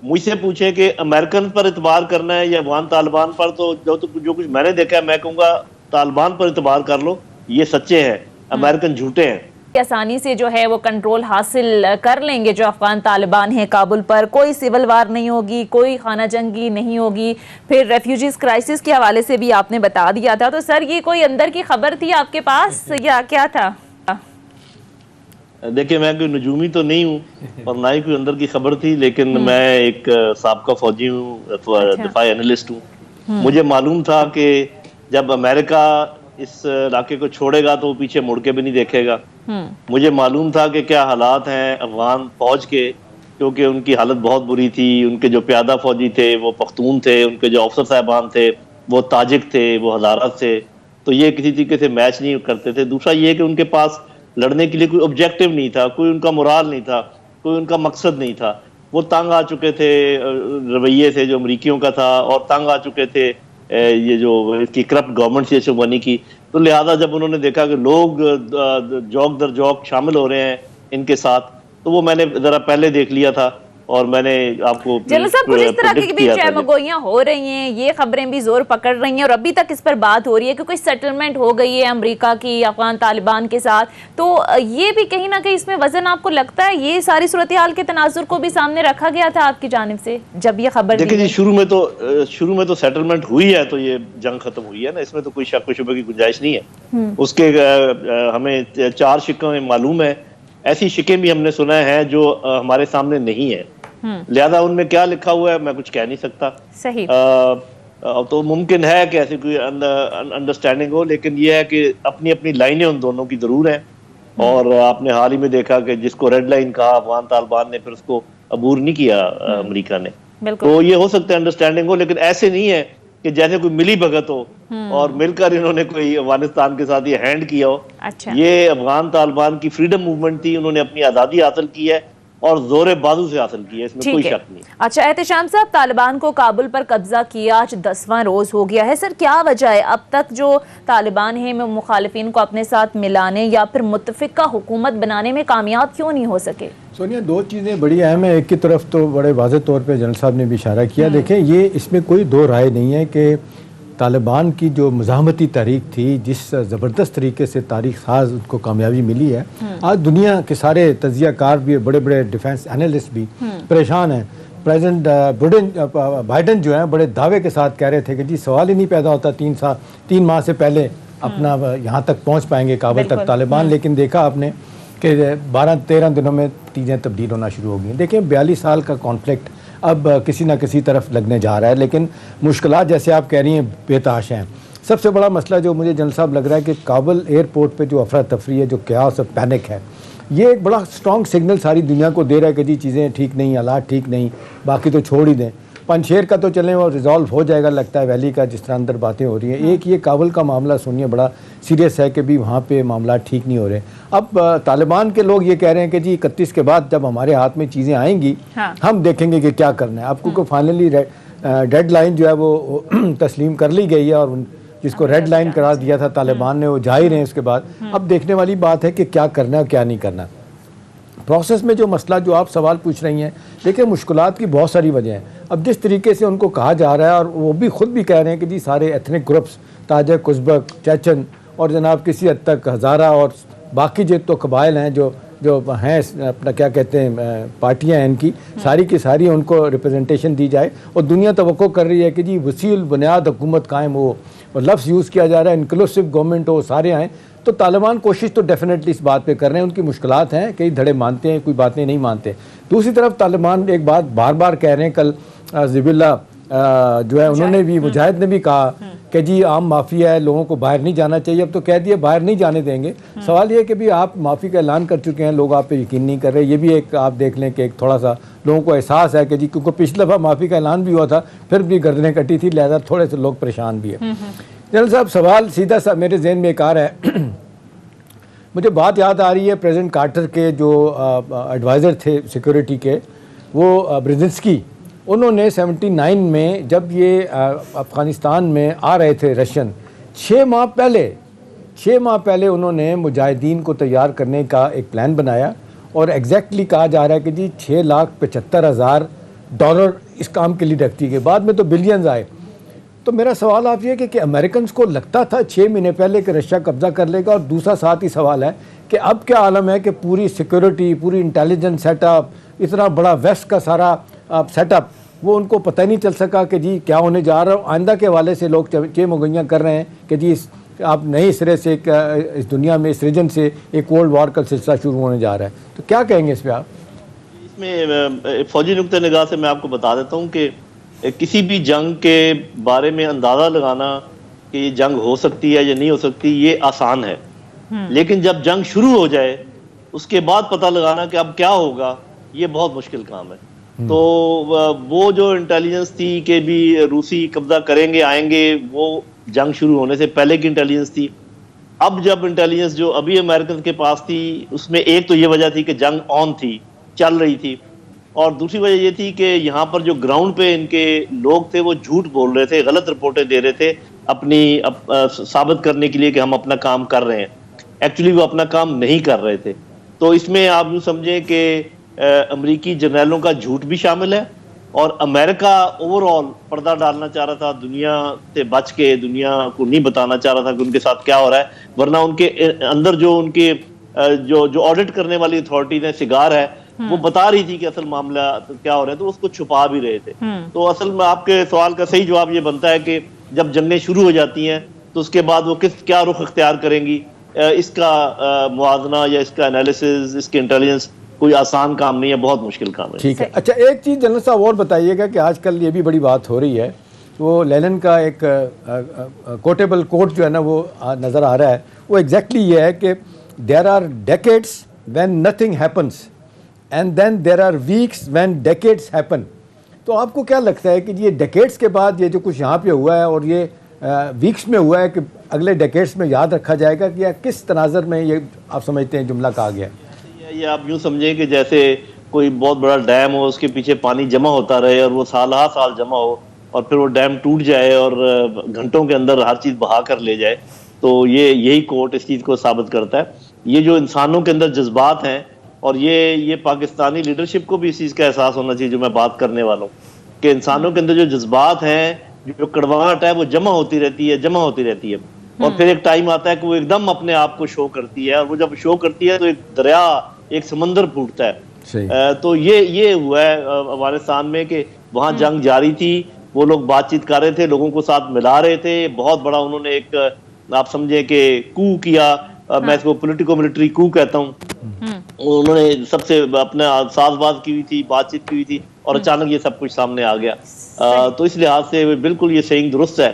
मुझसे पूछे कि अमेरिकन पर इतबार करना है या अफगान तालिबान पर, तो जो कुछ मैंने देखा है मैं कहूँगा तालिबान पर इतबार कर लो, ये सच्चे हैं, अमेरिकन झूठे हैं। आसानी से जो है वो कंट्रोल हासिल कर लेंगे जो अफगान तालिबान है काबुल पर, कोई सिविल वार नहीं होगी, कोई खाना जंगी नहीं होगी। फिर रेफ्यूजीज क्राइसिस के हवाले से भी आपने बता दिया था, तो सर ये कोई अंदर की खबर थी आपके पास या क्या था? देखिए मैं कोई नजूमी तो नहीं हूँ और ना ही कोई अंदर की खबर थी, लेकिन मैं एक साबका फौजी हूँ, दिफाई एनालिस्ट हूँ। मुझे मालूम था कि जब अमेरिका इस इलाके को छोड़ेगा तो वो पीछे मुड़ के भी नहीं देखेगा। मुझे मालूम था कि क्या हालात हैं अफगान फौज के, क्योंकि उनकी हालत बहुत बुरी थी। उनके जो प्यादा फौजी थे वो पख्तून थे, उनके जो अफसर साहबान थे वो ताजिक थे, वो हज़ारत थे, तो ये किसी तरीके से मैच नहीं करते थे। दूसरा ये कि उनके पास लड़ने के लिए कोई ऑब्जेक्टिव नहीं था, कोई उनका मुराल नहीं था, कोई उनका मकसद नहीं था। वो तंग आ चुके थे रवैये से जो अमरीकियों का था, और तंग आ चुके थे ये जो इसकी करप्ट गवर्नमेंट से बनी की। तो लिहाजा जब उन्होंने देखा कि लोग जौक दर जौक शामिल हो रहे हैं इनके साथ, तो वो मैंने ज़रा पहले देख लिया था और मैंने आपको जनरल साहब कुछ इस तरह की भी चहमगोइयां हो रही हैं, ये खबरें भी जोर पकड़ रही हैं और अभी तक इस पर बात हो रही है कि कोई सेटलमेंट हो गई है अमेरिका की अफगान तालिबान के साथ, तो ये भी कहीं ना कहीं इसमें वजन आपको लगता है ये सारी सूरत हाल के तनाजुर को भी सामने रखा गया था आपकी जानिब से जब ये खबर? देखिए जी, शुरू में तो सेटलमेंट हुई है, तो ये जंग खत्म हुई है ना, इसमें तो कोई शक शुबे की गुंजाइश नहीं है। उसके हमें 4 शिकें मालूम है, ऐसी शिकें भी हमने सुना है जो हमारे सामने नहीं है। लिहाजा उनमें क्या लिखा हुआ है मैं कुछ कह नहीं सकता। सही। तो मुमकिन है कि ऐसी कोई अंडरस्टैंडिंग हो, लेकिन ये है कि अपनी अपनी लाइनें उन दोनों की जरूर हैं। और आपने हाल ही में देखा कि जिसको रेड लाइन कहा अफगान तालिबान ने, फिर उसको अबूर नहीं किया अमेरिका ने। तो ये हो सकता है अंडरस्टैंडिंग हो, लेकिन ऐसे नहीं है कि जैसे कोई मिली भगत हो और मिलकर इन्होंने कोई अफगानिस्तान के साथ ये हैंड किया हो। अच्छा। ये अफगान तालिबान की फ्रीडम मूवमेंट थी, उन्होंने अपनी आज़ादी हासिल की है और जोरे बाजू से हासिल की है, इसमें कोई शक नहीं। अच्छा एहतशाम साहब, तालिबान को काबुल पर कब्जा किया आज 10वां रोज हो गया है, सर क्या वजह है अब तक जो तालिबान है मुखालिफिन को अपने साथ मिलाने या फिर मुत्तफिका हुकूमत बनाने में कामयाब क्यों नहीं हो सके? सोनिया, 2 चीज़ें बड़ी अहम है। एक की तरफ तो बड़े वाज़ेह तौर पे जनरल साहब ने भी इशारा किया। देखें, ये इसमें कोई 2 राय नहीं है कि तालिबान की जो मुज़ाहमती तारीख थी, जिस ज़बरदस्त तरीके से तारीख साज उनको कामयाबी मिली है, आज दुनिया के सारे तजियाकार भी, बड़े बड़े डिफेंस एनालिस्ट भी परेशान हैं। प्रेसिडेंट बाइडन जो है बड़े दावे के साथ कह रहे थे कि जी सवाल ही नहीं पैदा होता 3 माह से पहले अपना यहाँ तक पहुँच पाएंगे काबुल तक तालिबान, लेकिन देखा आपने कि 12-13 दिनों में चीज़ें तब्दील होना शुरू हो गई। देखिए 42 साल का कॉन्फ्लिक्ट अब किसी ना किसी तरफ लगने जा रहा है, लेकिन मुश्किलात जैसे आप कह रही हैं बेताश हैं। सबसे बड़ा मसला जो मुझे जनरल साहब लग रहा है कि काबुल एयरपोर्ट पे जो अफरा तफरी है, जो क्यास और पैनिक है, ये एक बड़ा स्ट्रॉन्ग सिग्नल सारी दुनिया को दे रहा है कि जी चीज़ें ठीक नहीं, हालात ठीक नहीं, बाकी तो छोड़ ही दें। पंजशेर का तो चलें वो रिजॉल्व हो जाएगा लगता है, वैली का जिस तरह अंदर बातें हो रही हैं। एक ये काबुल का मामला सुनिए बड़ा सीरियस है कि भी वहाँ पे मामला ठीक नहीं हो रहे। अब तालिबान के लोग ये कह रहे हैं कि जी 31 के बाद जब हमारे हाथ में चीज़ें आएंगी, हम देखेंगे कि क्या करना है। आपको फाइनली डेड लाइन जो है वो तस्लीम कर ली गई है, और जिसको रेड लाइन करार दिया था तालिबान ने वो जा ही रहे हैं उसके बाद। अब देखने वाली बात है कि क्या करना है और क्या नहीं करना। प्रोसेस में जो मसला जो आप सवाल पूछ रही हैं, देखिए मुश्किलात की बहुत सारी वजह हैं। अब जिस तरीके से उनको कहा जा रहा है, और वो भी खुद भी कह रहे हैं कि जी सारे ethnic groups, Tajik, Uzbek, Chechen और जनाब किसी हद तक हज़ारा और बाकी जो तो कबाइल हैं जो हैं अपना क्या कहते हैं पार्टियां हैं इनकी, सारी की सारी उनको रिप्रेजेंटेशन दी जाए। और दुनिया तवक्को कर रही है कि जी वसील बुनियाद हुकूमत कायम हो, और लफ्ज़ यूज़ किया जा रहा है इंक्लूसिव गवर्नमेंट हो, सारे आएँ। तो तालिबान कोशिश तो डेफिनेटली इस बात पे कर रहे हैं, उनकी मुश्किलात हैं, कई धड़े मानते हैं, कोई बातें नहीं मानते। दूसरी तरफ तालिबान एक बात बार बार कह रहे हैं, कल ज़िबिल्ला जो है उन्होंने भी, मुजाहिद ने भी कहा कि जी आम माफ़ी है, लोगों को बाहर नहीं जाना चाहिए। अब तो कह दिया बाहर नहीं जाने देंगे। सवाल ये है कि भी आप माफ़ी का ऐलान कर चुके हैं, लोग आप पे यकीन नहीं कर रहे। ये भी एक आप देख लें कि एक थोड़ा सा लोगों को एहसास है कि जी क्योंकि पिछली दफ़ा माफ़ी का ऐलान भी हुआ था, फिर भी गर्दनें कटी थी, लिहाजा थोड़े से लोग परेशान भी है। जनरल साहब, सवाल सीधा सा मेरे जहन में एक आ रहा है। मुझे बात याद आ रही है प्रेसिडेंट कार्टर के जो एडवाइज़र थे सिक्योरिटी के, वो ब्रेजिंस्की, उन्होंने 79 में जब ये अफ़गानिस्तान में आ रहे थे रशियन, 6 माह पहले उन्होंने मुजाहिदीन को तैयार करने का एक प्लान बनाया, और एग्जैक्टली कहा जा रहा है कि जी 6,75,000 डॉलर इस काम के लिए रखती गई, बाद में तो बिलियंस आए। तो मेरा सवाल आप ये कि अमेरिकन को लगता था 6 महीने पहले कि रशिया कब्जा कर लेगा, और दूसरा साथ ही सवाल है कि अब क्या आलम है कि पूरी सिक्योरिटी, पूरी इंटेलिजेंस सेटअप, इतना बड़ा वेस्ट का सारा सेटअप, वो उनको पता ही नहीं चल सका कि जी क्या होने जा रहा है। आइंदा के हवाले से लोग चेमगोइयाँ कर रहे हैं कि जी आप नए सिरे से इस दुनिया में, इस रीजन से एक कोल्ड वॉर का सिलसिला शुरू होने जा रहा है। तो क्या कहेंगे इस पर आप? इसमें फौजी नुक्ते निगाह से मैं आपको बता देता हूँ कि किसी भी जंग के बारे में अंदाज़ा लगाना कि ये जंग हो सकती है या नहीं हो सकती, ये आसान है। लेकिन जब जंग शुरू हो जाए उसके बाद पता लगाना कि अब क्या होगा, ये बहुत मुश्किल काम है। तो वो जो इंटेलिजेंस थी कि भी रूसी कब्जा करेंगे आएंगे, वो जंग शुरू होने से पहले की इंटेलिजेंस थी। अब जब इंटेलिजेंस जो अभी अमेरिकन के पास थी, उसमें एक तो ये वजह थी कि जंग ऑन थी, चल रही थी, और दूसरी वजह ये थी कि यहाँ पर जो ग्राउंड पे इनके लोग थे वो झूठ बोल रहे थे, गलत रिपोर्टें दे रहे थे अपनी साबित करने के लिए कि हम अपना काम कर रहे हैं। एक्चुअली वो अपना काम नहीं कर रहे थे। तो इसमें आप यूँ समझें कि अमेरिकी जर्नलों का झूठ भी शामिल है, और अमेरिका ओवरऑल पर्दा डालना चाह रहा था, दुनिया से बच के, दुनिया को नहीं बताना चाह रहा था कि उनके साथ क्या हो रहा है। वरना उनके अंदर जो उनके जो ऑडिट करने वाली अथॉरिटी ने सिगार है, वो बता रही थी कि असल मामला तो क्या हो रहा है, तो उसको छुपा भी रहे थे। तो असल में आपके सवाल का सही जवाब ये बनता है कि जब जंगें शुरू हो जाती हैं तो उसके बाद वो क्या रुख इख्तियार करेंगी, इसका मुआवजा या इसका एनालिसिस, इसके इंटेलिजेंस कोई आसान काम नहीं है, बहुत मुश्किल काम है। ठीक है। अच्छा, एक चीज़ जनरल साहब और बताइएगा कि आजकल ये भी बड़ी बात हो रही है, वो लेनिन का एक कोटेबल कोट जो है ना वो नज़र आ रहा है, वो एग्जैक्टली ये है कि there are decades when nothing happens and then there are weeks when decades happen. तो आपको क्या लगता है कि ये डेकेड्स के बाद ये जो कुछ यहाँ पे हुआ है और ये वीक्स में हुआ है, कि अगले डेकेड्स में याद रखा जाएगा कि या किस तनाज़र में ये आप समझते हैं जुमला कहा गया है? ये आप यूँ समझें कि जैसे कोई बहुत बड़ा डैम हो, उसके पीछे पानी जमा होता रहे और वो साल जमा हो, और फिर वो डैम टूट जाए और घंटों के अंदर हर चीज़ बहा कर ले जाए। तो यही कोट इस चीज़ को साबित करता है। ये जो इंसानों के अंदर जज्बात हैं, और ये पाकिस्तानी लीडरशिप को भी इस चीज़ का एहसास होना चाहिए जो मैं बात करने वाला हूँ, कि इंसानों के अंदर जो जज्बात हैं, जो कड़वाहट है, वो जमा होती रहती है, और फिर एक टाइम आता है कि वो एकदम अपने आप को शो करती है, और वो जब शो करती है तो एक दरिया, एक समंदर फूटता है। तो ये हुआ है अफगानिस्तान में कि वहाँ जंग जारी थी, वो लोग बातचीत कर रहे थे, लोगों को साथ मिला रहे थे, बहुत बड़ा उन्होंने एक आप समझे कि कू किया, मैं इसको पॉलिटिको मिलिट्री कू कहता हूँ। उन्होंने सबसे अपने साजबाज की हुई थी, बातचीत की हुई थी, और अचानक ये सब कुछ सामने आ गया। तो इस लिहाज से बिल्कुल ये सही दुरुस्त है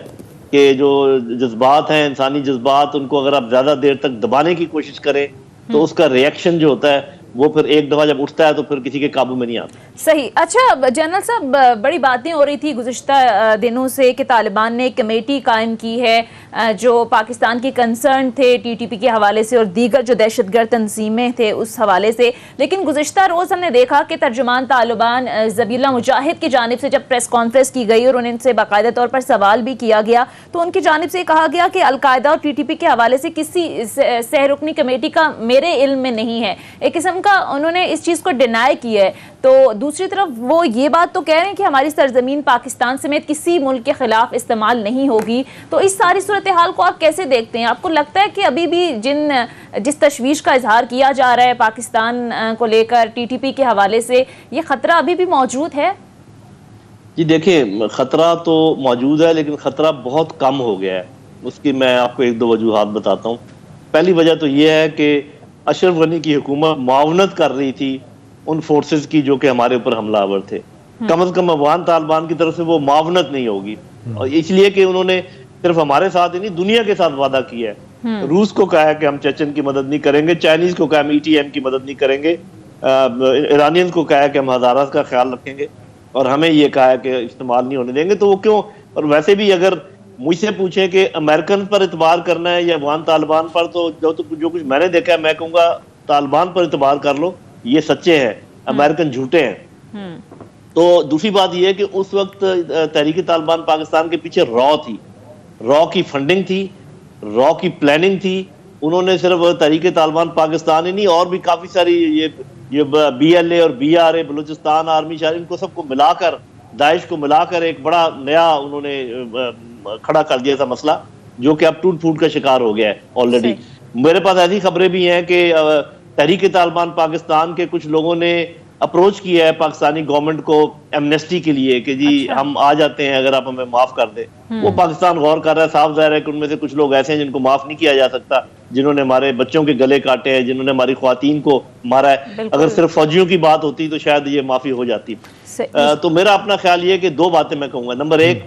कि जो जज्बात हैं, इंसानी जज्बात, उनको अगर आप ज्यादा देर तक दबाने की कोशिश करें तो उसका रिएक्शन जो होता है वो फिर एक दफा जब उठता है तो फिर किसी के काबू में नहीं आता। सही। अच्छा जनरल साहब, बड़ी बातें हो रही थी गुज़िश्ता दिनों से कि तालिबान ने एक कमेटी कायम की है जो पाकिस्तान के कंसर्न थे टीटीपी के हवाले से और दीगर जो दहशतगर्द तंजीमें थे उस हवाले से। लेकिन गुज़िश्ता रोज़ हमने देखा कि तर्जुमान तालिबान ज़बीहुल्लाह मुजाहिद की जानिब से जब प्रेस कॉन्फ्रेंस की गई और उनसे बाकायदा तौर पर सवाल भी किया गया, तो उनकी जानिब से कहा गया कि अलकायदा और टीटीपी के हवाले से किसी सहरुकनी कमेटी का मेरे इल्म में नहीं है। एक किस्म का उन्होंने इस चीज़ को डिनाई किया है। तो दूसरी तरफ वो ये बात तो कह रहे हैं कि हमारी सरजमीन पाकिस्तान समेत किसी मुल्क के खिलाफ इस्तेमाल नहीं होगी। तो इस सारी सूरत हाल को आप कैसे देखते हैं? आपको लगता है कि अभी भी जिस तशवीश का इजहार किया जा रहा है पाकिस्तान को लेकर टीटीपी के हवाले से, ये खतरा अभी भी मौजूद है? जी देखिए, खतरा तो मौजूद है, लेकिन खतरा बहुत कम हो गया है। उसकी मैं आपको एक दो वजूहात बताता हूँ। पहली वजह तो ये है कि अशरफ गनी की हुकूमत मुआवनत कर रही थी उन फोर्सेस की जो कि हमारे ऊपर हमलावर थे। कम से कम अफगान तालिबान की तरफ से वो मुआवनत नहीं होगी, और इसलिए कि उन्होंने सिर्फ हमारे साथ ही नहीं दुनिया के साथ वादा किया है। रूस को कहा है कि हम चेचन की मदद नहीं करेंगे, चाइनीज को कहा हम ईटीएम की मदद नहीं करेंगे, ईरानियन को कहा है कि हम हजारा का ख्याल रखेंगे, और हमें ये कहा है कि इस्तेमाल नहीं होने देंगे। तो वो क्यों? और वैसे भी अगर मुझसे पूछे कि अमेरिकन पर इतबार करना है या अफगान तालिबान पर, तो जो कुछ मैंने देखा है मैं कहूँगा तालिबान पर इतबार कर लो, ये सच्चे हैं, अमेरिकन झूठे हैं। तो दूसरी बात यह है कि उस वक्त तहरीक तालिबान पाकिस्तान के पीछे रॉ की फंडिंग थी, रॉ की प्लानिंग थी। उन्होंने सिर्फ तहरीक तालिबान पाकिस्तान ही नहीं और भी काफ़ी सारी ये ये BLA और BRA, बलूचिस्तान आर्मी शायद इनको सबको मिलाकर, दाइश को मिलाकर एक बड़ा नया उन्होंने खड़ा कर दिया था मसला, जो कि अब टूट फूट का शिकार हो गया है ऑलरेडी। मेरे पास ऐसी खबरें भी हैं कि तहरीक तालिबान पाकिस्तान के कुछ लोगों ने अप्रोच किया है पाकिस्तानी गवर्नमेंट को एमनेस्टी के लिए कि जी हम आ जाते हैं अगर आप हमें माफ कर दे। वो पाकिस्तान गौर कर रहा है, साफ जाहिर है कि उनमें से कुछ लोग ऐसे हैं जिनको माफ नहीं किया जा सकता, जिन्होंने हमारे बच्चों के गले काटे हैं, जिन्होंने हमारी ख्वातीन को मारा है। अगर सिर्फ फौजियों की बात होती तो शायद ये माफी हो जाती। तो मेरा अपना ख्याल ये कि दो बातें मैं कहूंगा। नंबर एक,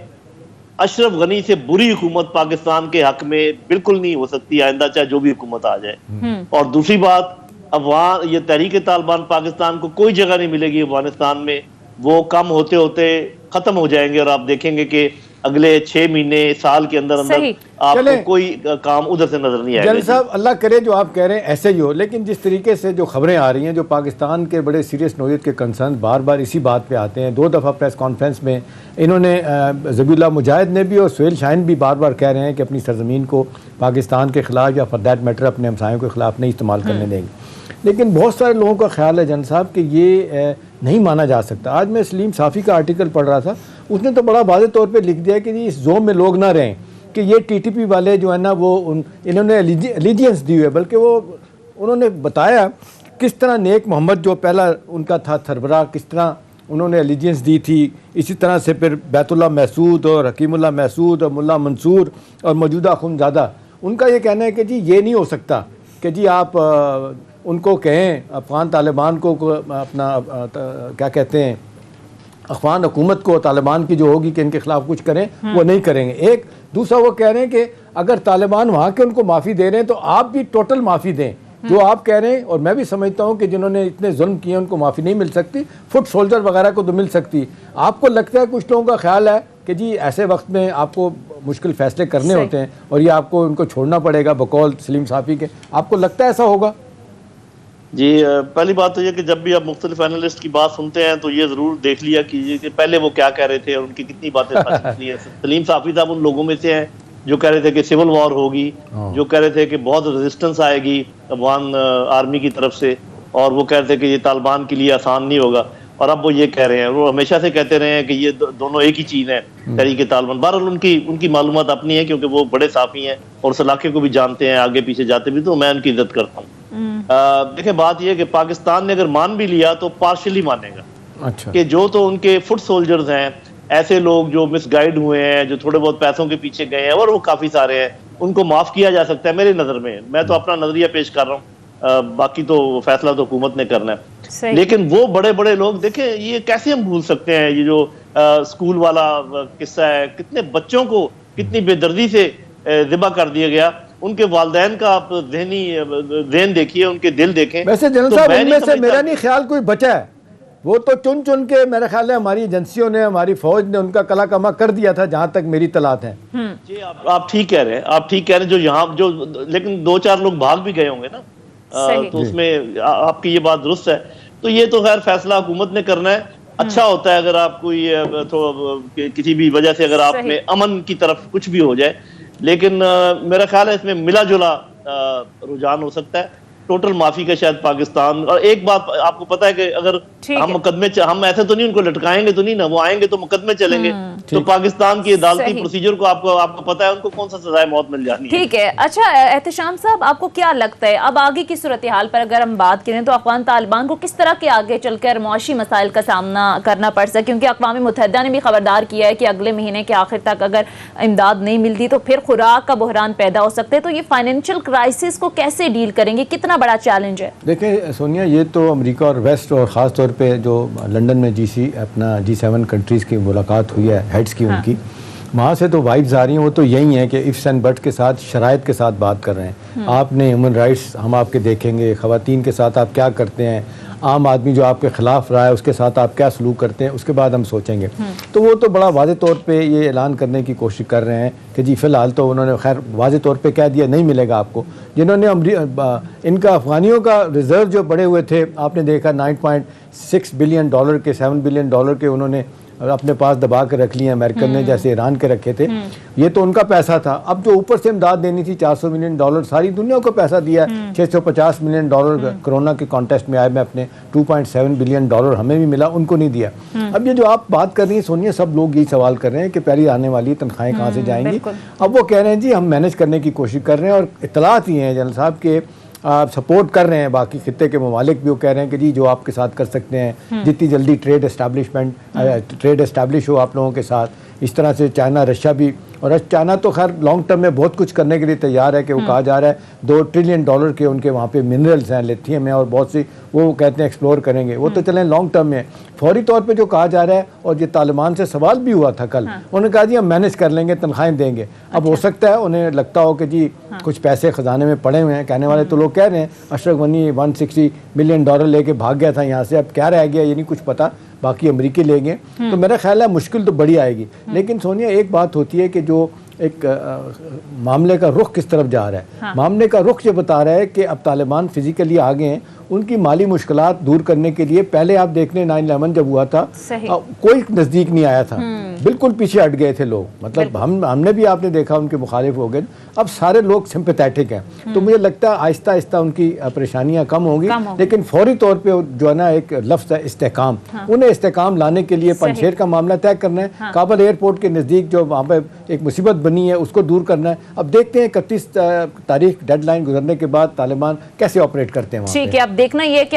अशरफ गनी से बुरी हुकूमत पाकिस्तान के हक में बिल्कुल नहीं हो सकती आइंदा, चाहे जो भी हुकूमत आ जाए। और दूसरी बात, अब वहाँ ये तहरीक तालिबान पाकिस्तान को कोई जगह नहीं मिलेगी अफगानिस्तान में, वो कम होते होते खत्म हो जाएंगे और आप देखेंगे कि अगले 6 महीने साल के अंदर अंदर आपको कोई काम उधर से नजर नहीं आएगा। जल साहब, अल्लाह करे जो आप कह रहे हैं ऐसे ही हो, लेकिन जिस तरीके से जो खबरें आ रही हैं, जो पाकिस्तान के बड़े सीरियस नौयत के कंसर्न बार बार इसी बात पे आते हैं। 2 दफ़ा प्रेस कॉन्फ्रेंस में इन्होंने ज़बीउल्लाह मुजाहिद ने भी और सुहेल शाहीन भी बार बार कह रहे हैं कि अपनी सरजमीन को पाकिस्तान के ख़िलाफ़ या फॉर दैट मैटर अपने हमसायों के ख़िलाफ़ नहीं इस्तेमाल करने देंगे। लेकिन बहुत सारे लोगों का ख्याल है जन साहब कि ये नहीं माना जा सकता। आज मैं सलीम साफ़ी का आर्टिकल पढ़ रहा था, उसने तो बड़ा वाज़ेह तौर पे लिख दिया कि जी इस जोन में लोग ना रहें, कि ये TTP वाले जो है ना वो इन्होंने एलिजियंस दी हुई है, बल्कि वो उन्होंने बताया किस तरह नेक मोहम्मद जो पहला उनका था सरबराह, किस तरह उन्होंने एलिजियंस दी थी। इसी तरह से फिर बैतुल्लाह महसूद और हकीमुल्लाह महसूद और मुल्ला मंसूर और मौजूदा अख़ुंज़ादा, उनका ये कहना है कि जी ये नहीं हो सकता कि जी आप उनको कहें अफ़गान तालिबान को अपना क्या कहते हैं अफ़गान हुकूमत को तालिबान की जो होगी कि इनके ख़िलाफ़ कुछ करें, वो नहीं करेंगे। एक दूसरा वो कह रहे हैं कि अगर तालिबान वहाँ के उनको माफ़ी दे रहे हैं तो आप भी टोटल माफ़ी दें जो आप कह रहे हैं। और मैं भी समझता हूँ कि जिन्होंने इतने जुल्म किए उनको माफ़ी नहीं मिल सकती, फुट सोल्जर वगैरह को तो मिल सकती। आपको लगता है, कुछ लोगों का ख्याल है कि जी ऐसे वक्त में आपको मुश्किल फ़ैसले करने होते हैं और ये आपको उनको छोड़ना पड़ेगा बकौल सलीम साफ़ी के, आपको लगता है ऐसा होगा? जी, पहली बात तो ये कि जब भी आप मुख्तलिफ एनालिस्ट की बात सुनते हैं तो ये ज़रूर देख लिया कीजिए कि पहले वो क्या कह रहे थे और उनकी कितनी बातें सच निकली हैं। सलीम साफ़ी साहब उन लोगों में से हैं जो कह रहे थे कि सिविल वॉर होगी, जो कह रहे थे कि बहुत रेजिस्टेंस आएगी अफगान आर्मी की तरफ से, और वो कह रहे थे कि ये तालिबान के लिए आसान नहीं होगा। और अब वो ये कह रहे हैं, वो हमेशा से कहते रहे हैं कि ये दोनों एक ही चीज़ है, तहरीक तालिबान। बहरहाल उनकी मालूमात अपनी है क्योंकि वो बड़े साफ़ी हैं और उस इलाके को भी जानते हैं, आगे पीछे जाते भी, तो मैं उनकी इज्जत करता हूँ। देखें, बात यह है कि पाकिस्तान ने अगर मान भी लिया तो पार्शली मानेगा। अच्छा। कि जो तो उनके फुट सोल्जर्स हैं, ऐसे लोग जो मिसगाइड हुए हैं, जो थोड़े बहुत पैसों के पीछे गए हैं, और वो काफी सारे हैं, उनको माफ किया जा सकता है मेरी नजर में। मैं तो अपना नजरिया पेश कर रहा हूँ, बाकी तो फैसला तो हुकूमत ने करना है। लेकिन वो बड़े बड़े लोग, देखें ये कैसे हम भूल सकते हैं, ये जो स्कूल वाला किस्सा है, कितने बच्चों को कितनी बेदर्दी से ज़िबा कर दिया गया। उनके वालिदैन का आप ज़हन देखिए, उनके दिल देखें। वैसे जनरल साहब, इनमें से मेरा नहीं ख्याल कोई बचा है, वो तो चुन चुन के मेरे ख्याल है हमारी एजेंसियों ने, हमारी फौज ने उनका कला कमा कर दिया था, जहां तक मेरी तलात है। जी, आप ठीक कह रहे हैं, आप ठीक कह रहे हैं। जो यहाँ जो लेकिन 2-4 लोग भाग भी गए होंगे ना, तो उसमें आपकी ये बात दुरुस्त है। तो ये तो खैर फैसला हुकूमत ने करना है। अच्छा होता है अगर आप कोई किसी भी वजह से अगर आप में अमन की तरफ कुछ भी हो जाए, लेकिन मेरा ख्याल है इसमें मिला जुला रुझान हो सकता है। टोटल माफी का शायद पाकिस्तान। और एक बात आपको पता है कि अगर हम मुकदमे, हम ऐसे तो नहीं उनको लटकाएंगे तो नहीं ना, वो आएंगे तो मुकदमे चलेंगे, तो पाकिस्तान की अदालती प्रोसीजर को आपको पता है उनको कौन सा सजाए मौत मिल जानी है। ठीक है। अच्छा एहतशाम साहब, आपको क्या लगता है अब आगे की सूरत हाल पर अगर हम बात करें तो अफगान तालिबान को किस तरह के आगे चलकर मुआशी मसाइल का सामना करना पड़ सकता है? क्योंकि अक़वाम मुत्तहिदा ने भी खबरदार किया है कि अगले महीने के आखिर तक अगर इमदाद नहीं मिलती तो फिर खुराक का बहरान पैदा हो सकता है। तो ये फाइनेंशियल क्राइसिस को कैसे डील करेंगे, कितना बड़ा चैलेंज है? देखें सोनिया, ये तो अमेरिका और वेस्ट और ख़ास तौर पे जो लंदन में G7 कंट्रीज़ की मुलाकात हुई है हेड्स की, उनकी वहाँ से तो वाइब्स आ रही हैं, वो तो यही है कि इफ्स एंड बट्स के साथ, शराइत के साथ बात कर रहे हैं। आपने ह्यूमन राइट्स हम आपके देखेंगे, ख़वातीन के साथ आप क्या करते हैं, आम आदमी जो आपके ख़िलाफ़ रहा है उसके साथ आप क्या सलूक करते हैं, उसके बाद हम सोचेंगे। तो वो तो बड़ा वाज़ेह तौर पे ये ऐलान करने की कोशिश कर रहे हैं कि जी फ़िलहाल तो उन्होंने खैर वाज़ेह तौर पे कह दिया नहीं मिलेगा आपको। जिन्होंने इनका अफ़गानियों का रिज़र्व जो बढ़े हुए थे, आपने देखा $9.6 बिलियन के, $7 बिलियन के उन्होंने अपने पास दबा के रख लिए अमेरिकन ने, जैसे ईरान के रखे थे। ये तो उनका पैसा था। अब जो ऊपर से इमदाद देनी थी $400 मिलियन, सारी दुनिया को पैसा दिया। $650 मिलियन कोरोना के कॉन्टेस्ट में आए में अपने, $2.7 बिलियन हमें भी मिला, उनको नहीं दिया। अब ये जो आप बात कर रही हैं सोनिया, सब लोग यही सवाल कर रहे हैं कि पहली आने वाली तनख्वाहें कहाँ से जाएंगी। अब वो कह रहे हैं जी हम मैनेज करने की कोशिश कर रहे हैं, और इतलात ही हैं जनरल साहब के आप सपोर्ट कर रहे हैं बाकी खित्ते के ममालिक भी। वो कह रहे हैं कि जी जो आपके साथ कर सकते हैं, जितनी जल्दी ट्रेड एस्टैब्लिश हो आप लोगों के साथ, इस तरह से चाइना रशिया भी, और चाइना तो खैर लॉन्ग टर्म में बहुत कुछ करने के लिए तैयार है कि वो कहा जा रहा है $2 ट्रिलियन के उनके वहाँ पे मिनरल्स हैं, लिथियम है और बहुत सी, वो कहते हैं एक्सप्लोर करेंगे। वो तो चलें लॉन्ग टर्म में, फौरी तौर पे जो कहा जा रहा है, और ये तालिबान से सवाल भी हुआ था कल, उन्होंने कहा जी हम मैनेज कर लेंगे, तनख्वाहें देंगे। अब हो सकता है उन्हें लगता हो कि जी कुछ पैसे खजाने में पड़े हुए हैं, कहने वाले तो लोग कह रहे हैं अशरफ गनी $160 मिलियन लेके भाग गया था यहाँ से, अब क्या रह गया ये नहीं कुछ पता, बाकी अमरीकी ले गए। तो मेरा ख्याल है मुश्किल तो बड़ी आएगी। लेकिन सोनिया एक बात होती है कि जो एक मामले का रुख किस तरफ जा रहा है, मामले का रुख ये बता रहा है कि अब तालिबान फिजिकली आ गए हैं, उनकी माली मुश्किलात दूर करने के लिए। पहले आप देख लें 9/11 जब हुआ था, कोई नज़दीक नहीं आया था, बिल्कुल पीछे हट गए थे लोग, मतलब हमने भी आपने देखा उनके मुखालिफ हो गए। अब सारे लोग सिंपैथेटिक हैं, तो मुझे लगता है आहिस्ता आहिस्ता उनकी परेशानियां कम होंगी। लेकिन फौरी तौर पे जो है ना एक लफ्ज़ है इस्तेकाम, उन्हें इस्तेकाम लाने के लिए पंजशेर का मामला तय करना है, काबुल एयरपोर्ट के नज़दीक जो वहाँ पर एक मुसीबत बनी है उसको दूर करना है। अब देखते हैं 31 तारीख डेडलाइन गुजरने के बाद तालिबान कैसे ऑपरेट करते हैं वहाँ पे। ठीक है, अब देखना ये है कि